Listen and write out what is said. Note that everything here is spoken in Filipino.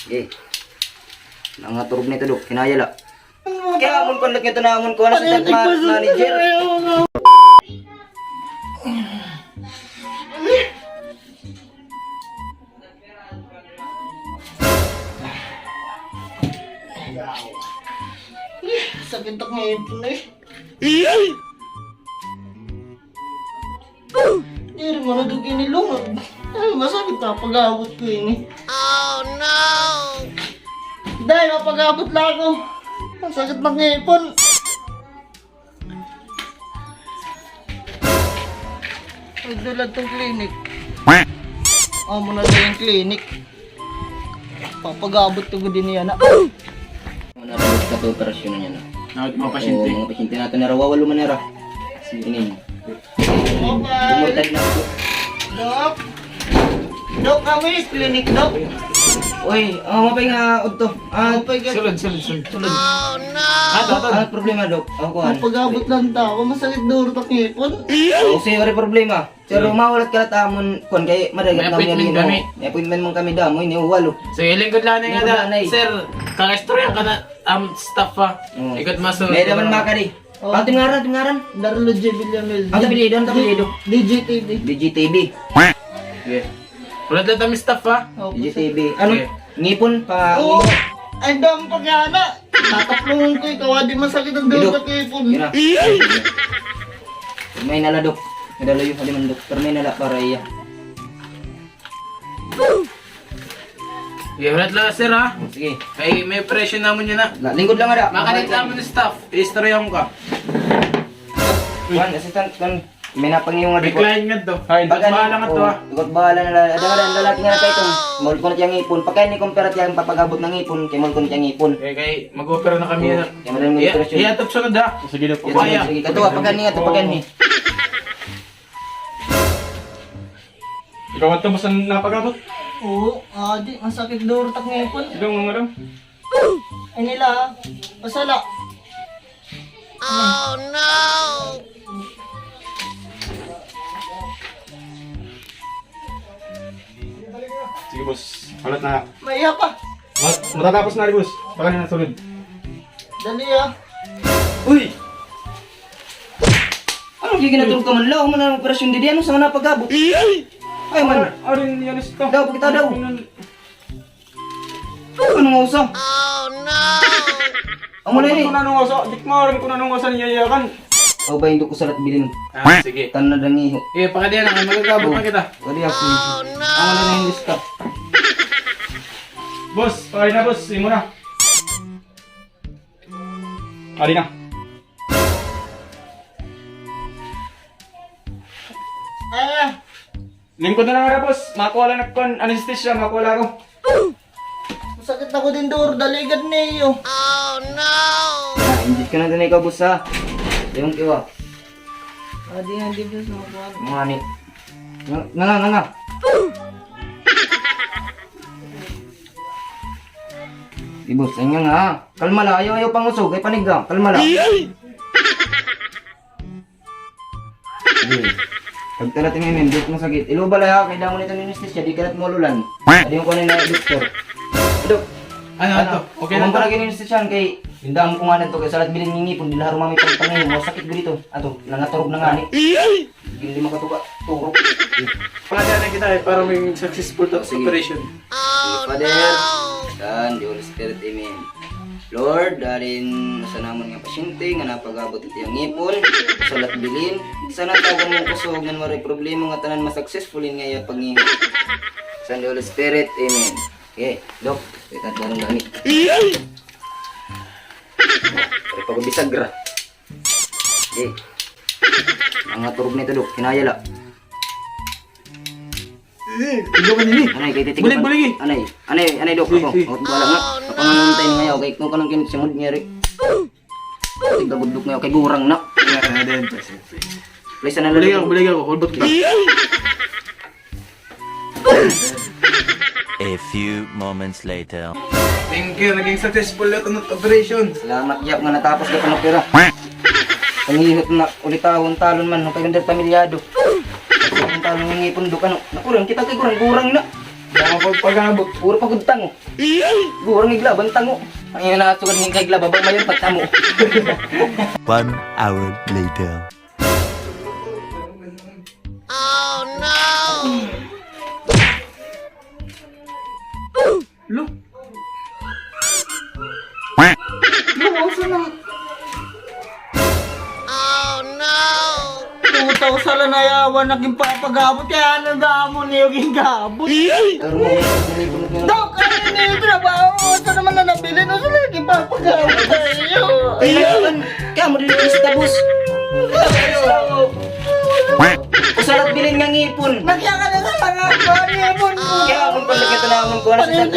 Okay. Nangaturog nito dok, kinayala. Kaya amon ko lang ito na amon ko na sa manager. Sakit ako ngayon po na eh. Hindi mo na doon kinilungan. Ay, masakit na pag-abot ko yun eh. Oh no! Dahil mapag-abot lang ako. Ang sakit ng ngipon. Ay, dulad tong clinic. Amo na lang yung clinic. Papag-abot ko din yan na. Ano na ito sa operasyon niya na? Nakit mga Oo, pasyente. mga pasyente natin na rawawalo man nara. Sinin. Okay. Dumurtad na ako. Dok? Dok kami, clinic dok. Uy, mapay nga udto. Sulod. Ano problema dok? Ako an. Pag-abot lang tao, masakit duro ta ngipon. Kasi wala problema. Pero mawalat ka taamon kon kay madagat May appointment kami. May appointment mong kami damo ini walo. So, ilingkod lang nga Lingkod da. lang, eh. Sir, kakastorya ka na staff ha. Oo. Ikot maso. May daman makari. Oh. Tingaran. Darlo J. Villamil. Ang tabilido, DJTV. DGTV. Okay. Ulat lang kami staff ha. DGTV. Ano? Okay. Ngipon pa. Oo! Ay dam pagana! Tataplungan ko ikaw, di masakit ang duro ta ngipon. Yun na. May nala dok. Nadalo yung haliman dok. Pero may nala para iya. Okay, ulat lang sir ha. Sige. Kay may presyo naman yun ha. Lingkod lang ada. Makanit naman ng staff. Istorya mo ka. Juan, assistant kan. May napangiyong nga May diko. client nga to. Ay, bahala nga to ha. Ikot bahala na. Ada nga lalaki nga kay itong. Mall ko na tiyang ipon. Pagkain ni kumpara tiyang papagabot ng ipon. Kay mall ko na tiyang ipon. Kay mag-opera na kami. Kaya madali mo operasyon. Iyatap sunod ha. Sige na po. Kaya. Sige, katuwa. Pagkain ni nga ito. Pagkain ni. Ikaw ang tumas ang napagabot? Oo, di masakit duro ta ngipon. Idong mga dong. Ay nila, pasala. Oh no! Sige boss. Alat na. Maiya pa. Matatapos na rin boss. Baka na nasunod. Dali ah. Uy! Ano yung ginatulog ka man lang? Ano ang operasyon di ano sa nga napagabot? Ay man. Arin yan is to. Daw, pagkita daw. Ano nga usa? Oh no! Ang mula ni. Kung nanong oso, dik mo rin kung nanong oso niyayakan. O ba hindi ko salat bilin? Sige. Tan na dangiho. Pakadiyan na, magagabot na kita. Wali ako. Ang mula na yung lista. Boss, pakay na boss, imo na. Ali na. Lingkod na lang nga boss, makuha lang nagkon, anesthesia, makuha ako. Masakit ako din duro, daligad niyo. Hindi ka na din ikaw busa. Yung kiwa. Hindi ba sa mga Mga ni. Nga. Ibos, ang nga. Kalma lang, ayaw pang usog, ay panigang. Kalma lang. Sige. Pagtala tingin yung duk mo sakit. Ilubala ha, kailangan mo nito ng anesthesia, di ka na't mululan. Adi yung kunin na doktor. Dok, Ano? Okay lang kung to? palagi ng anesthesian kay Hindam ko nga na ito, kaya salat bilin ngingipon, di lahar mami pangpangin, mo sakit dito. Ato, nangaturog na nga ni. Hindi makatuga, turog. Pakadiyan na kita para may successful Sige. operation. Father, Son, the Holy Spirit, Amen. Lord, dalin sa namon nga pasyente, nga napagabot ito yung ngipon, salat bilin, sana tagang mong kusog, nga maray problema nga tanan masuccessfulin nga yung pagngihip. Son, the Holy Spirit, Amen. Okay, Dok, kita darong dami. Pari pagubisagra. Okay. Mga turog nito, Dok, kinayala. Ikaw ka nili. Anay, kay titig. Bulig. Anay, Dok, ako. Si. Wala nga. Kapanganantay na ngayon, kay kung kanang kinisimod niya rin. Tigabudok ngayon, kay gurang na. Please, na lalagay. Bulig ako, hulbot ka. A few moments later. Thank you, naging successful na itong operation. Salamat, Jap, nga natapos ka pa ng pera. Pangihot na ulitawon talon man, kay ganda pamilyado. Ang talon ng ngipon, Dok, ano. Naku, kita kay gurang na. Kaya pagpagabot. Puro pagudtang oh. Gurang igla, bantang oh. Ang ina nakasugan ng kaigla, babang mayon patamo. 1 hour later. Lo. Lumoso na. Tutaw sa lanayawan naging papagabot kaya anong gamon niyo yung gabot. Pero mo, nilipon na. Dok, ano yung trabaho? Ito naman na nabili no sila naging papagabot tayo. Kaya mo rin sa boss. Usalat bilin nga ngipon. Nagya ka na sa mga panibon ko. Kaya kung pala kita na akong kuha sa sat